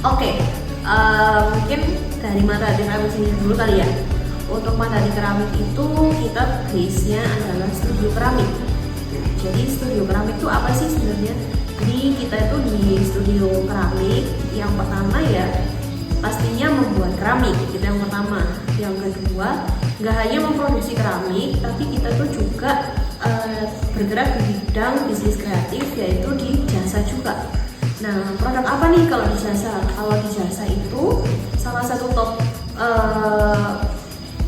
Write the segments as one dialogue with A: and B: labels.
A: Oke, mungkin dari matahari keramik sini dulu kali ya. Untuk matahari keramik itu kita base-nya adalah studio keramik. Jadi studio keramik itu apa sih sebenarnya? Jadi kita itu di studio keramik yang pertama ya pastinya membuat keramik, itu yang pertama. Yang kedua, nggak hanya memproduksi keramik, tapi kita tuh juga bergerak di bidang bisnis kreatif, yaitu di jasa juga. Nah, produk apa nih kalau di jasa? Kalau di jasa itu salah satu top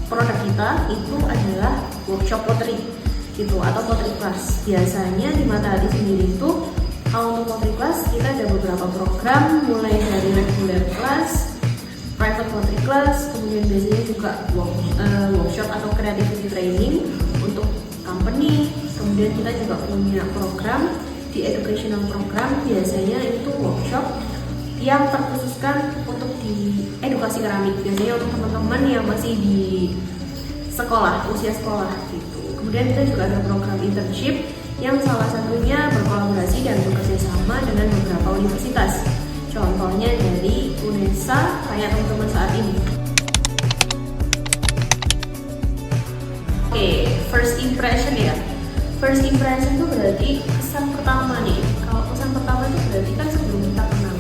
A: produk kita itu adalah workshop pottery gitu, atau pottery class. Biasanya di Matahari sendiri itu kalau untuk pottery class kita ada beberapa program, mulai dari regular class, private pottery class, kemudian biasanya juga workshop atau creativity training untuk company. Kemudian kita juga punya program di educational program, biasanya itu workshop yang terkhususkan untuk di edukasi keramik, biasanya untuk teman-teman yang masih di sekolah, usia sekolah gitu. Kemudian kita juga ada program internship yang salah satunya berkolaborasi dan bekerja sama dengan beberapa universitas. Contohnya dari UNESA kayak teman-teman saat ini. Oke, first impression ya. First impression itu berarti kesan pertama nih. Kalau kesan pertama itu berarti kan sebelum kita kenal.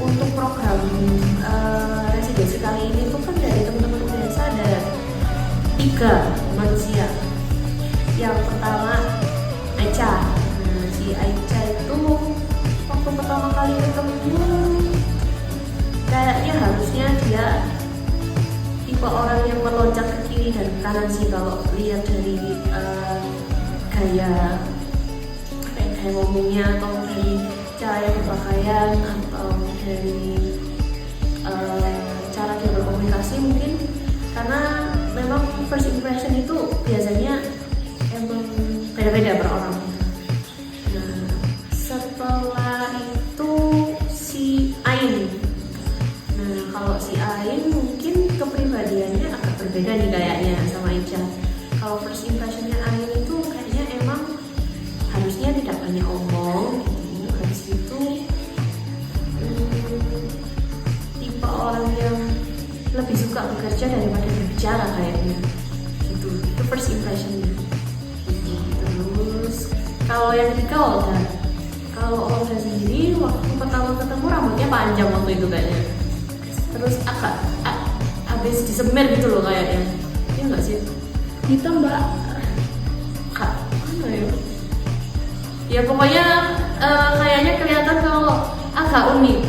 A: Untuk program residensi kali ini tuh kan dari teman-teman UNESA ada 3 manusia. Yang pertama Aicha. Nah, si Aicha itu waktu pertama kali ketemu kayaknya harusnya dia tipe orang yang melonjak ke kiri dan kanan sih kalau lihat dari gaya ngomongnya atau dari cara berpakaian atau dari cara dia berkomunikasi mungkin, karena memang first impression itu biasanya emang beda-beda per orang. Nah, setelah itu si Ain. Nah, kalau si Ain mungkin kepribadiannya agak berbeda nih kayaknya sama Ica. Kalau first impressionnya Ain itu kayaknya emang harusnya tidak banyak omong gitu. Habis itu tipe orang yang lebih suka bekerja daripada berbicara kayaknya gitu. Itu first impressionnya gitu. Terus kalau yang ketiga Olga. Kalau Olga sendiri waktu pertama ketemu rambutnya panjang waktu itu kayaknya. Terus agak habis disemir gitu loh kayaknya. Iya nggak sih? Hitam mbak. Kak, mana ya? Ya pokoknya kayaknya kelihatan kalau agak unik.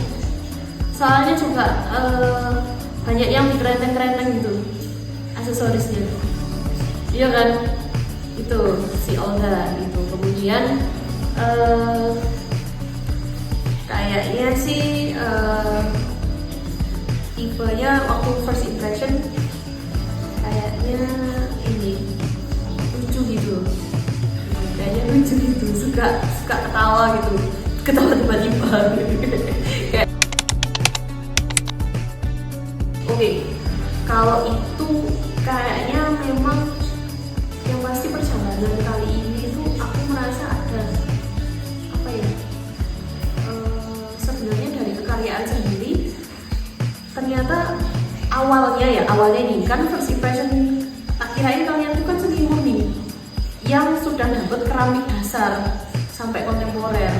A: Soalnya juga banyak yang dikerenteng-kerenteng gitu aksesorisnya. Iya kan? Itu si Olga gitu. Kemudian kayaknya sih tipenya waktu first impression kayaknya ini lucu gitu, kayaknya lucu gitu, suka ketawa gitu, ketawa tiba-tiba. Oke, kalau itu kayaknya memang yang pasti perjalanan kali ini itu aku merasa ada apa ya, sebenarnya dari kekaryaan sendiri ternyata awalnya ini kan first impression akhirnya kalian itu kan seni murni yang sudah dapat keramik dasar sampai kontemporer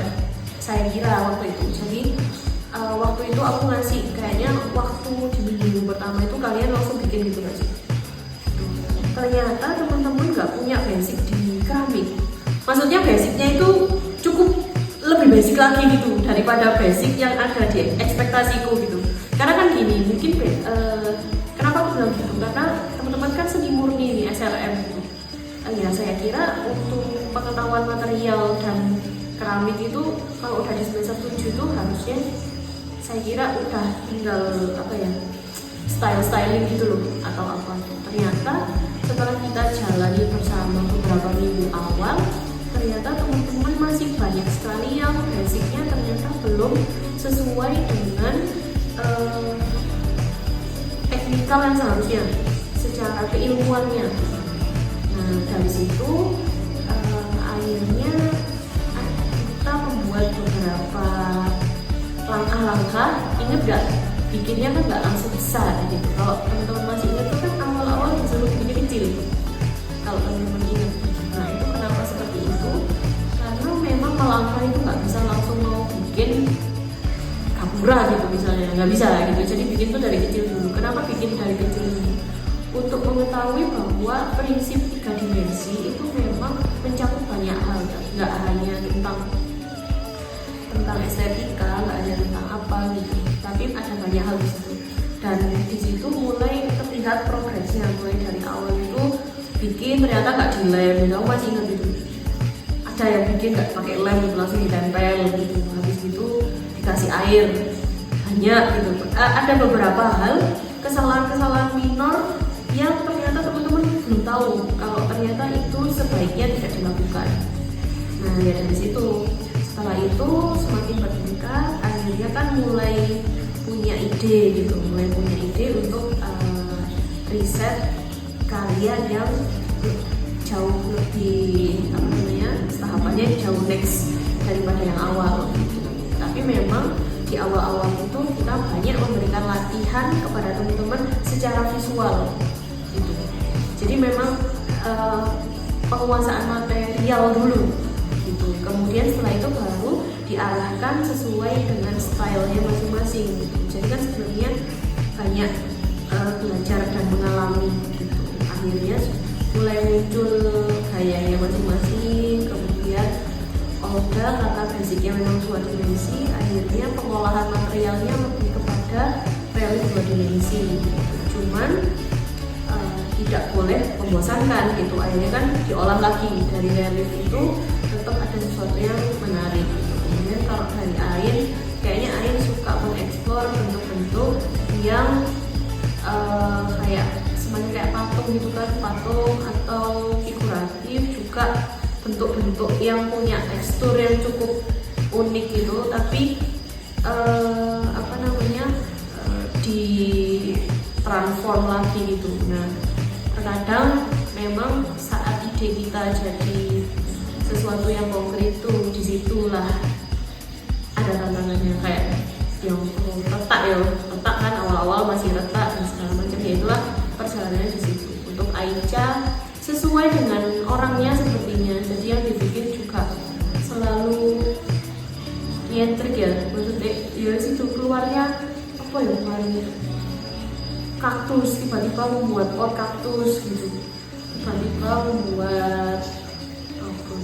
A: saya kira waktu itu. Jadi waktu itu aku ngasih kayaknya waktu di minggu pertama itu kalian langsung bikin gitu nggak sih? Ternyata teman-teman nggak punya basic di keramik, maksudnya basicnya itu cukup lebih basic lagi gitu daripada basic yang ada di ekspektasiku gitu. Karena kan gini, mungkin kenapa aku bilang gitu, karena teman-teman kan seni murni nih SLM gitu. Ya saya kira untuk pengetahuan material dan keramik itu kalau udah di semester 7 itu harusnya saya kira udah tinggal apa ya, styling gitu loh atau apa. Ternyata setelah kita jalani bersama beberapa minggu awal, ternyata teman-teman masih banyak sekali yang basicnya ternyata belum sesuai dengan teknikal yang seharusnya secara keilmuannya. Nah dari situ akhirnya kita membuat beberapa alangkah inget gak bikinnya kan nggak langsung besar gitu. Kalau teman-teman masih ingat itu kan awal-awal disuruh bikinnya kecil. Kalau teman-teman ingat, nah itu kenapa seperti itu? Karena memang melangkah itu nggak bisa langsung mau bikin kapura gitu misalnya, nggak bisa gitu. Jadi bikin tuh dari kecil dulu. Kenapa bikin dari kecil dulu? Untuk mengetahui bahwa prinsip 3 dimensi itu memang mencakup banyak hal, nggak hanya tentang estetika, nggak hanya tentang apa gitu, tapi ada banyak hal di situ. Dan di situ mulai terlihat progresnya, mulai dari awal itu bikin ternyata nggak dilem, kamu masih ingat itu? Ada yang bikin nggak pakai lem gitu, langsung ditempel gitu, habis itu dikasih air banyak gitu. Ada beberapa hal kesalahan-kesalahan minor yang ternyata teman-teman belum tahu kalau ternyata itu sebaiknya tidak dilakukan. Nah ya dari situ, setelah itu semakin bertingkat, akhirnya kan mulai punya ide gitu, untuk riset karya yang jauh lebih tahapannya jauh next daripada yang awal gitu. Tapi memang di awal-awal itu kita banyak memberikan latihan kepada teman-teman secara visual gitu. Jadi memang penguasaan material dulu gitu. Kemudian setelah itu baru diarahkan sesuai dengan stylenya masing-masing gitu. Jadi kan sebenarnya banyak belajar dan mengalami gitu. Akhirnya mulai muncul gayanya masing-masing. Kemudian udah karena basicnya memang 2 dimensi, akhirnya pengolahan materialnya lebih kepada relief 2 dimensi gitu. Cuman tidak boleh membosankan gitu, akhirnya kan diolah lagi dari relief itu tetap ada sesuatu yang menarik gitu. Kemudian kalau dari Ain, kayaknya Ain suka mengeksplor bentuk-bentuk yang kayak semacam kayak patung gitu kan, patung atau figuratif, juga bentuk-bentuk yang punya tekstur yang cukup unik gitu, tapi ditransform lagi gitu. Nah terkadang memang saat ide kita jadi sesuatu yang konkret tuh disitulah ada tantangannya, kayak yang retak kan, awal-awal masih retak dan segala macam, ya itulah perjalanannya di situ. Untuk Aicha sesuai dengan orangnya sepertinya, jadi yang dibikin juga selalu nyentrik ya, maksudnya ya situ keluarnya apa ya, keluarnya kaktus, tiba-tiba membuat pot kaktus gitu, tiba-tiba membuat apa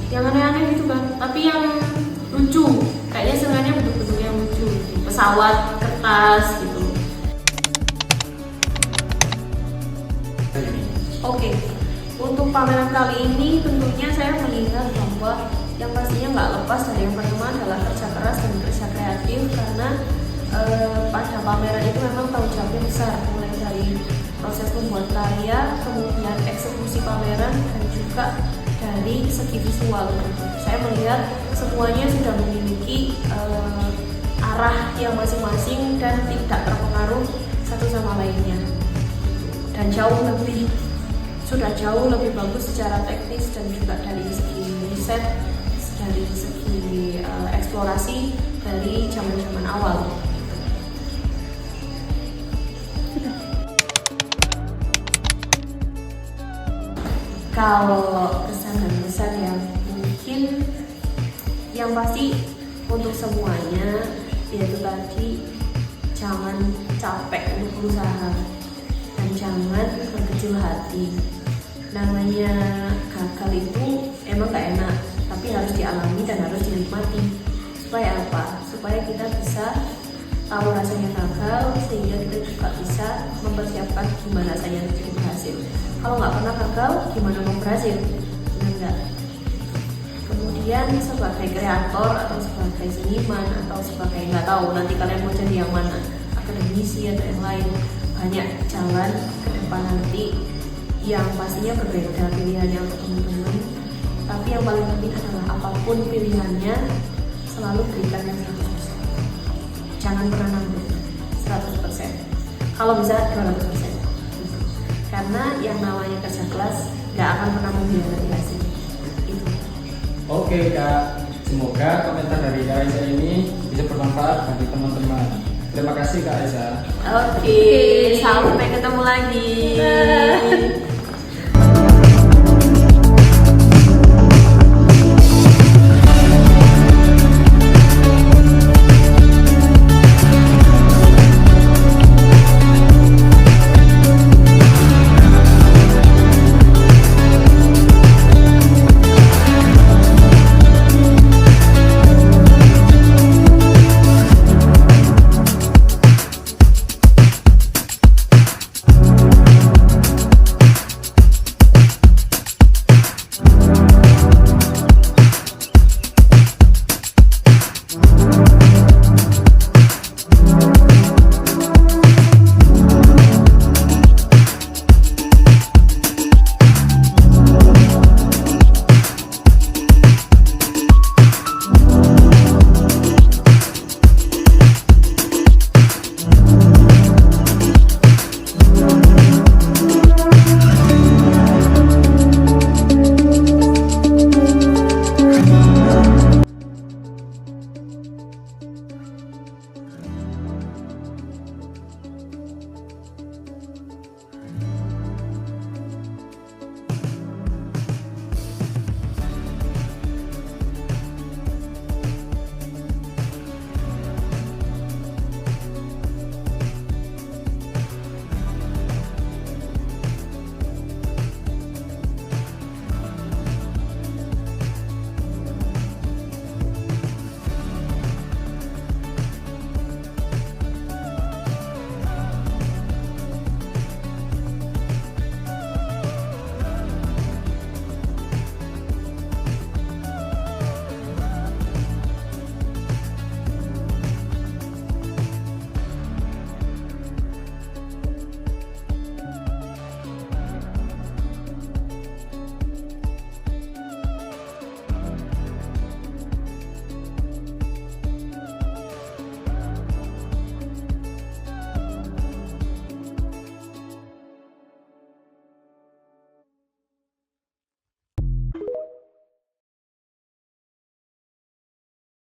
A: yang aneh-aneh gitu kan, tapi yang lucu, kayaknya sebenarnya bentuk-bentuk yang lucu gitu. Pesawat kertas gitu. Oke, untuk pameran kali ini tentunya saya melihat bahwa yang pastinya nggak lepas dari yang pertama adalah kerja keras dan kerja kreatif, karena pada pameran itu memang tanggung jawabnya besar, mulai dari proses membuat karya, kemudian eksekusi pameran, dan juga dari segi visual. Saya melihat semuanya sudah memiliki arah yang masing-masing dan tidak terpengaruh satu sama lainnya, dan sudah jauh lebih bagus secara teknis dan juga dari segi riset, dari segi eksplorasi dari zaman-zaman awal. Kalau kesan dan pesan ya, mungkin yang pasti untuk semuanya yaitu tadi, jangan capek untuk berusaha dan jangan berkecil hati. Namanya gagal itu emang gak enak, tapi harus dialami dan harus dinikmati. Supaya apa? Supaya kita bisa tahu rasanya gagal, sehingga kita juga bisa mempersiapkan gimana rasanya untuk berhasil. Kalau nggak pernah gagal, gimana mau berhasil? Enggak. Kemudian sebagai kreator atau sebagai seniman atau sebagai nggak tahu nanti kalian mau jadi yang mana, akademisi atau yang lain, banyak jalan ke depan nanti yang pastinya berbeda pilihannya untuk teman-teman. Tapi yang paling penting adalah apapun pilihannya, selalu berikan yang 100%. Jangan pernah nanggung 100%. Kalau bisa 200%. Karena yang namanya kerja keras nggak akan pernah mengkhianati hasil. Itu.
B: Oke Kak, Semoga komentar dari Kak Aisyah ini bisa bermanfaat bagi teman-teman. Terima kasih Kak Aisyah.
A: Oke, sampai ketemu lagi.
C: Bye.